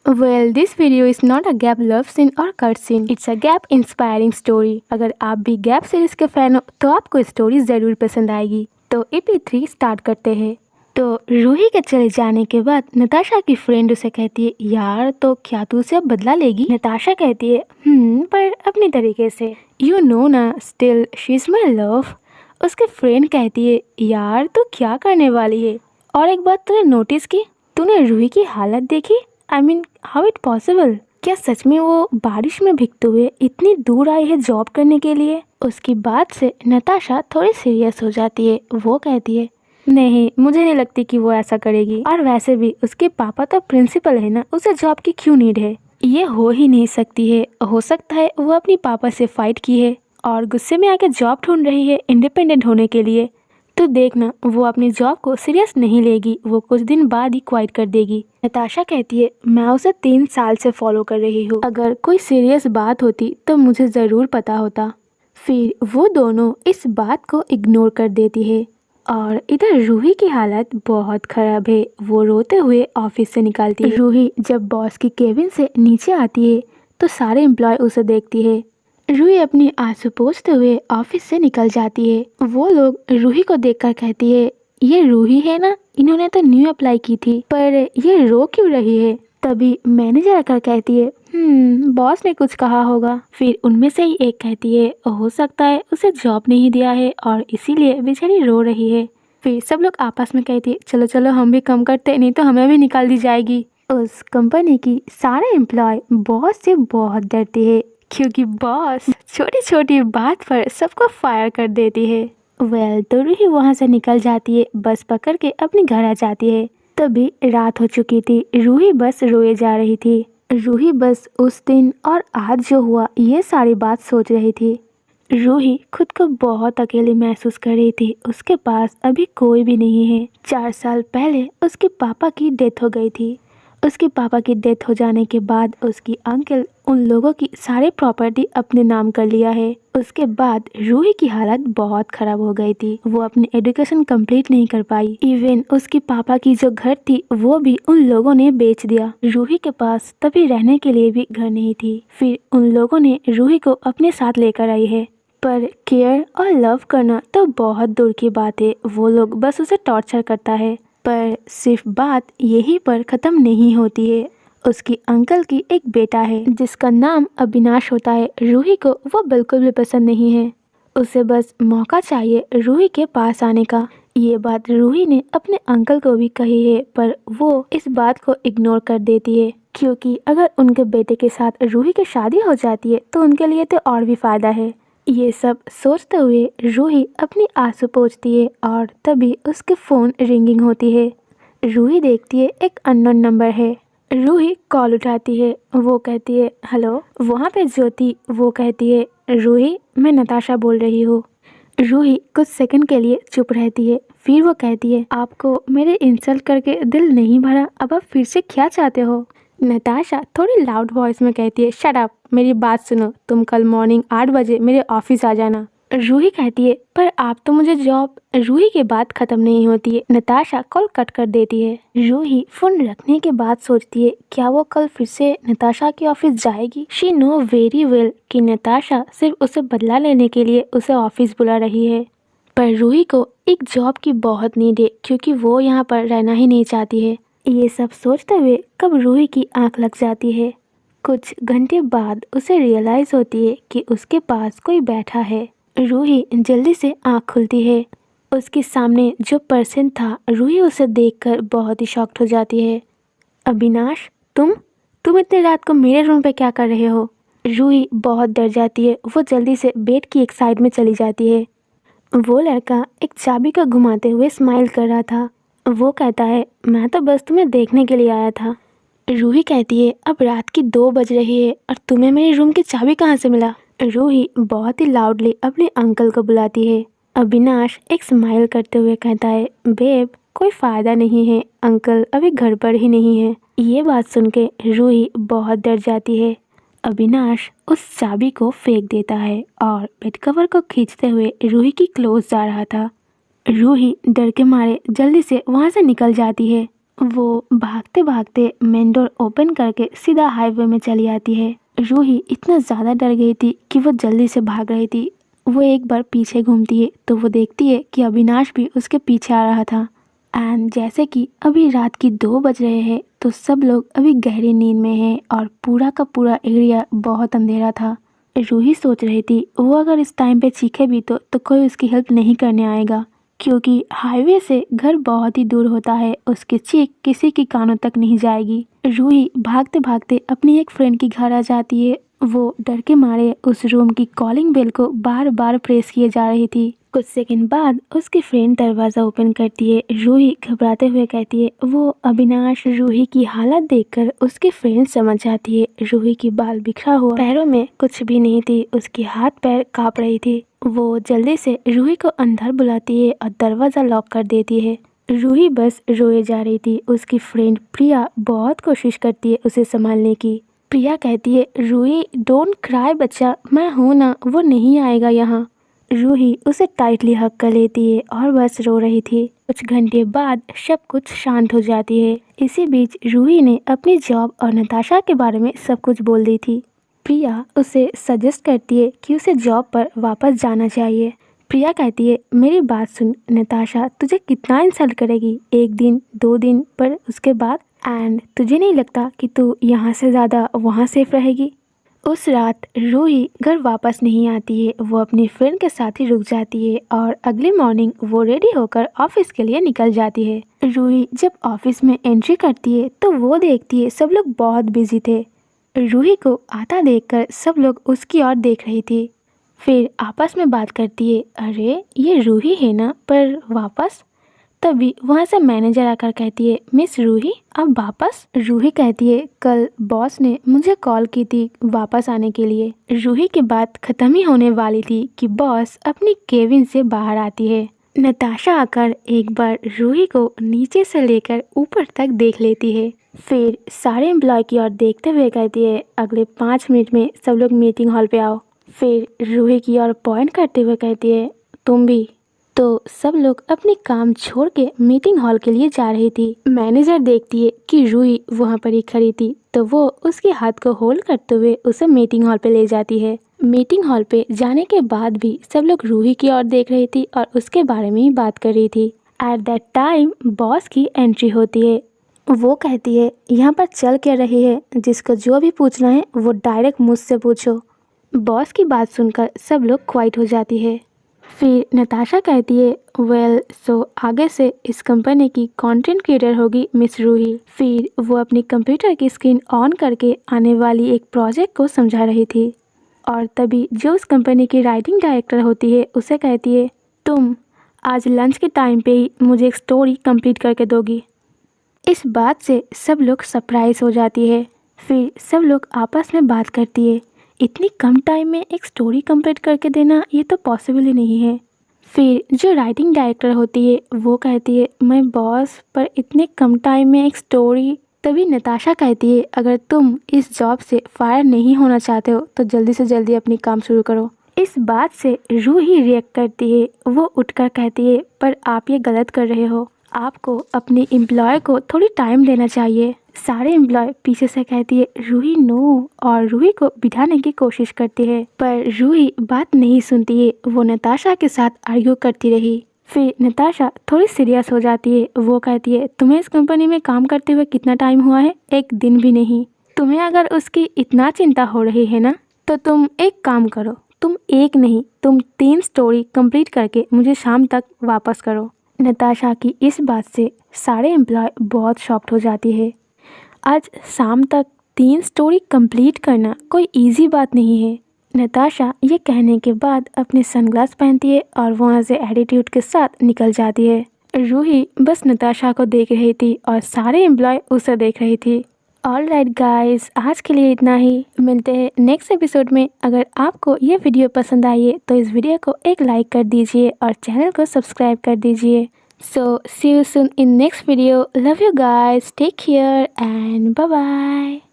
Well, this video is not a gap love scene or cut scene. It's a gap inspiring story. अगर आप भी gap series के fan हो तो आपको स्टोरी ज़रूर पसंद आएगी। तो EP3 स्टार्ट करते हैं। तो रूही के चले जाने के बाद नताशा की फ्रेंड उसे कहती है, यार तो क्या तू उसे अब बदला लेगी? नताशा कहती है, पर अपनी तरीके से। यू नो ना, still she is my love. उसके फ्रेंड कहती है, यार तू क्या करने वाली है? और एक बात तूने नोटिस की? तूने रूही की हालत देखी? I mean, how it possible? क्या सच में वो बारिश में भीगते हुए इतनी दूर आई है जॉब करने के लिए? उसकी बात से नताशा थोड़ी सीरियस हो जाती है। वो कहती है, नहीं, मुझे नहीं लगती कि वो ऐसा करेगी। और वैसे भी उसके पापा तो प्रिंसिपल है ना, उसे जॉब की क्यों नीड है? ये हो ही नहीं सकती है। हो सकता है वो अपनी पापा से फाइट की है और गुस्से में आके जॉब ढूंढ रही है इंडिपेंडेंट होने के लिए। तो देखना, वो अपनी जॉब को सीरियस नहीं लेगी, वो कुछ दिन बाद ही क्वाइट कर देगी। नताशा कहती है, मैं उसे 3 साल से फॉलो कर रही हूँ। अगर कोई सीरियस बात होती तो मुझे ज़रूर पता होता। फिर वो दोनों इस बात को इग्नोर कर देती है। और इधर रूही की हालत बहुत खराब है। वो रोते हुए ऑफिस से निकलती है। रूही जब बॉस की केबिन से नीचे आती है तो सारे एम्प्लॉय उसे देखती है। रूही अपनी आंसू पोंछते हुए ऑफिस से निकल जाती है। वो लोग रूही को देखकर कहती है, ये रूही है ना, इन्होंने तो न्यू अप्लाई की थी, पर ये रो क्यों रही है? तभी मैनेजर आकर कहती है, बॉस ने कुछ कहा होगा। फिर उनमें से ही एक कहती है, हो सकता है उसे जॉब नहीं दिया है और इसीलिए बेचारी रो रही है। फिर सब लोग आपस में कहती है, चलो चलो हम भी कम करते, नहीं तो हमें भी निकाल दी जाएगी। उस कंपनी की सारे एम्प्लॉय बॉस से बहुत डरती है, क्योंकि बॉस छोटी छोटी बात पर सबको फायर कर देती है। तो रूही वहाँ से निकल जाती है, बस पकड़ के अपने घर आ जाती है। तभी रात हो चुकी थी। रूही बस रोए जा रही थी। रूही बस उस दिन और आज जो हुआ ये सारी बात सोच रही थी। रूही खुद को बहुत अकेली महसूस कर रही थी। उसके पास अभी कोई भी नहीं है। 4 साल पहले उसके पापा की डेथ हो गई थी। उसके पापा की डेथ हो जाने के बाद उसकी अंकल उन लोगों की सारी प्रॉपर्टी अपने नाम कर लिया है। उसके बाद रूही की हालत बहुत खराब हो गई थी। वो अपनी एजुकेशन कंप्लीट नहीं कर पाई। इवन उसके पापा की जो घर थी वो भी उन लोगों ने बेच दिया। रूही के पास तभी रहने के लिए भी घर नहीं थी। फिर उन लोगों ने रूही को अपने साथ लेकर आई है। पर केयर और लव करना तो बहुत दूर की बात है। वो लोग बस उसे टॉर्चर करता है। पर सिर्फ बात यहीं पर ख़त्म नहीं होती है। उसकी अंकल की एक बेटा है जिसका नाम अविनाश होता है। रूही को वो बिल्कुल भी पसंद नहीं है। उसे बस मौका चाहिए रूही के पास आने का। ये बात रूही ने अपने अंकल को भी कही है, पर वो इस बात को इग्नोर कर देती है, क्योंकि अगर उनके बेटे के साथ रूही की शादी हो जाती है तो उनके लिए तो और भी फ़ायदा है। ये सब सोचते हुए रूही अपनी आंसू पोंछती है और तभी उसके फ़ोन रिंगिंग होती है। रूही देखती है एक अननोन नंबर है। रूही कॉल उठाती है। वो कहती है, हेलो। वहाँ पे ज्योति वो कहती है, रूही मैं नताशा बोल रही हूँ। रूही कुछ सेकंड के लिए चुप रहती है। फिर वो कहती है, आपको मेरे इंसल्ट करके दिल नहीं भरा, अब आप फिर से क्या चाहते हो? नताशा थोड़ी लाउड वॉइस में कहती है, शट अप, मेरी बात सुनो, तुम कल मॉर्निंग 8 बजे मेरे ऑफिस आ जाना। रूही कहती है, पर आप तो मुझे जॉब। रूही की बात खत्म नहीं होती है। नताशा कॉल कट कर देती है। रूही फोन रखने के बाद सोचती है, क्या वो कल फिर से नताशा के ऑफिस जाएगी? शी नो वेरी वेल कि नताशा सिर्फ उसे बदला लेने के लिए उसे ऑफिस बुला रही है। पर रूही को एक जॉब की बहुत नीड है, क्योंकि वो यहाँ पर रहना ही नहीं चाहती है। ये सब सोचते हुए कब रूही की आंख लग जाती है। कुछ घंटे बाद उसे रियलाइज होती है कि उसके पास कोई बैठा है। रूही जल्दी से आंख खुलती है। उसके सामने जो पर्सन था, रूही उसे देखकर बहुत ही शॉक्ड हो जाती है। अविनाश, तुम इतनी रात को मेरे रूम पे क्या कर रहे हो? रूही बहुत डर जाती है। वो जल्दी से बेड की एक साइड में चली जाती है। वो लड़का एक चाबी को घुमाते हुए स्माइल कर रहा था। वो कहता है, मैं तो बस तुम्हें देखने के लिए आया था। रूही कहती है, अब रात की 2 बज रही है और तुम्हें मेरे रूम की चाबी कहाँ से मिला? रूही बहुत ही लाउडली अपने अंकल को बुलाती है। अविनाश एक स्माइल करते हुए कहता है, बेब कोई फ़ायदा नहीं है, अंकल अभी घर पर ही नहीं है। ये बात सुन के रूही बहुत डर जाती है। अविनाश उस चाबी को फेंक देता है और बेड कवर को खींचते हुए रूही की क्लोज जा रहा था। रूही डर के मारे जल्दी से वहाँ से निकल जाती है। वो भागते भागते मेन डोर ओपन करके सीधा हाईवे में चली आती है। रूही इतना ज़्यादा डर गई थी कि वो जल्दी से भाग रही थी। वो एक बार पीछे घूमती है तो वो देखती है कि अविनाश भी उसके पीछे आ रहा था। एंड जैसे कि अभी रात की 2 बज रहे हैं तो सब लोग अभी गहरी नींद में हैं और पूरा का पूरा एरिया बहुत अंधेरा था। रूही सोच रही थी वो अगर इस टाइम पे चीखे भी तो कोई उसकी हेल्प नहीं करने आएगा, क्योंकि हाईवे से घर बहुत ही दूर होता है। उसकी चीख किसी की कानों तक नहीं जाएगी। रूही भागते भागते अपनी एक फ्रेंड के घर आ जाती है। वो डर के मारे उस रूम की कॉलिंग बेल को बार बार प्रेस किए जा रही थी। कुछ सेकंड बाद उसकी फ्रेंड दरवाज़ा ओपन करती है। रूही घबराते हुए कहती है वो अविनाश। रूही की हालत देखकर उसकी फ्रेंड समझ जाती है। रूही की बाल बिखरा हुआ, पैरों में कुछ भी नहीं थी, उसकी हाथ पैर कांप रही थी। वो जल्दी से रूही को अंदर बुलाती है और दरवाज़ा लॉक कर देती है। रूही बस रोए जा रही थी। उसकी फ्रेंड प्रिया बहुत कोशिश करती है उसे संभालने की। प्रिया कहती है रूही डोंट क्राई बच्चा, मैं हूँ ना, वो नहीं आएगा यहाँ। रूही उसे टाइटली हग कर लेती है और बस रो रही थी। कुछ घंटे बाद सब कुछ शांत हो जाती है। इसी बीच रूही ने अपनी जॉब और नताशा के बारे में सब कुछ बोल दी थी। प्रिया उसे सजेस्ट करती है कि उसे जॉब पर वापस जाना चाहिए। प्रिया कहती है मेरी बात सुन, नताशा तुझे कितना इंसल्ट करेगी, 1 दिन 2 दिन, पर उसके बाद एंड तुझे नहीं लगता कि तू यहाँ से ज़्यादा वहाँ सेफ रहेगी। उस रात रूही घर वापस नहीं आती है। वो अपनी फ्रेंड के साथ ही रुक जाती है और अगली मॉर्निंग वो रेडी होकर ऑफिस के लिए निकल जाती है। रूही जब ऑफिस में एंट्री करती है तो वो देखती है सब लोग बहुत बिजी थे। रूही को आता देखकर सब लोग उसकी ओर देख रही थी। फिर आपस में बात करती है अरे ये रूही है ना, पर वापस। तभी वहाँ से मैनेजर आकर कहती है मिस रूही आप वापस। रूही कहती है कल बॉस ने मुझे कॉल की थी वापस आने के लिए। रूही की बात खत्म ही होने वाली थी कि बॉस अपनी केबिन से बाहर आती है। नताशा आकर एक बार रूही को नीचे से लेकर ऊपर तक देख लेती है। फिर सारे एम्प्लॉय की ओर देखते हुए कहती है अगले 5 मिनट में सब लोग मीटिंग हॉल पे आओ। फिर रूही की ओर पॉइंट करते हुए कहती है तुम भी। तो सब लोग अपने काम छोड़ के मीटिंग हॉल के लिए जा रही थी। मैनेजर देखती है कि रूही वहाँ पर ही खड़ी थी तो वो उसके हाथ को होल्ड करते हुए उसे मीटिंग हॉल पे ले जाती है। मीटिंग हॉल पे जाने के बाद भी सब लोग रूही की ओर देख रही थी और उसके बारे में ही बात कर रही थी। एट दैट टाइम बॉस की एंट्री होती है। वो कहती है यहाँ पर चल क्या रही है, जिसको जो भी पूछना है वो डायरेक्ट मुझसे पूछो। बॉस की बात सुनकर सब लोग क्वाइट हो जाती है। फिर नताशा कहती है वेल सो आगे से इस कंपनी की कंटेंट क्रिएटर होगी मिस रूही। फिर वो अपनी कंप्यूटर की स्क्रीन ऑन करके आने वाली एक प्रोजेक्ट को समझा रही थी और तभी जो उस कंपनी की राइटिंग डायरेक्टर होती है उसे कहती है तुम आज लंच के टाइम पे ही मुझे एक स्टोरी कंप्लीट करके दोगी। इस बात से सब लोग सरप्राइज हो जाती है। फिर सब लोग आपस में बात करती है इतनी कम टाइम में एक स्टोरी कंप्लीट करके देना ये तो पॉसिबल ही नहीं है। फिर जो राइटिंग डायरेक्टर होती है वो कहती है मैं बॉस पर इतने कम टाइम में एक स्टोरी। तभी नताशा कहती है अगर तुम इस जॉब से फायर नहीं होना चाहते हो तो जल्दी से जल्दी अपनी काम शुरू करो। इस बात से रूही रिएक्ट करती है। वो उठकर कहती है पर आप ये गलत कर रहे हो, आपको अपने एम्प्लॉय को थोड़ी टाइम देना चाहिए। सारे एम्प्लॉय पीछे से कहती है रूही नो, और रूही को बिठाने की कोशिश करती है पर रूही बात नहीं सुनती है। वो नताशा के साथ आर्ग्यू करती रही। फिर नताशा थोड़ी सीरियस हो जाती है। वो कहती है तुम्हें इस कंपनी में काम करते हुए कितना टाइम हुआ है? 1 दिन भी नहीं। तुम्हें अगर उसकी इतना चिंता हो रही है ना तो तुम एक काम करो, तुम 1 नहीं तुम 3 स्टोरी कंप्लीट करके मुझे शाम तक वापस करो। नताशा की इस बात से सारे एम्प्लॉय बहुत शॉक्ड हो जाती है। आज शाम तक 3 स्टोरी कंप्लीट करना कोई इजी बात नहीं है। नताशा ये कहने के बाद अपने सनग्लास पहनती है और वहाँ से एटीट्यूड के साथ निकल जाती है। रूही बस नताशा को देख रही थी और सारे एम्प्लॉय उसे देख रही थी। ऑल राइट गाइज, आज के लिए इतना ही। मिलते हैं नेक्स्ट एपिसोड में। अगर आपको ये वीडियो पसंद आई है तो इस वीडियो को एक लाइक कर दीजिए और चैनल को सब्सक्राइब कर दीजिए। So see you soon in next video. Love you guys. Take care and bye bye.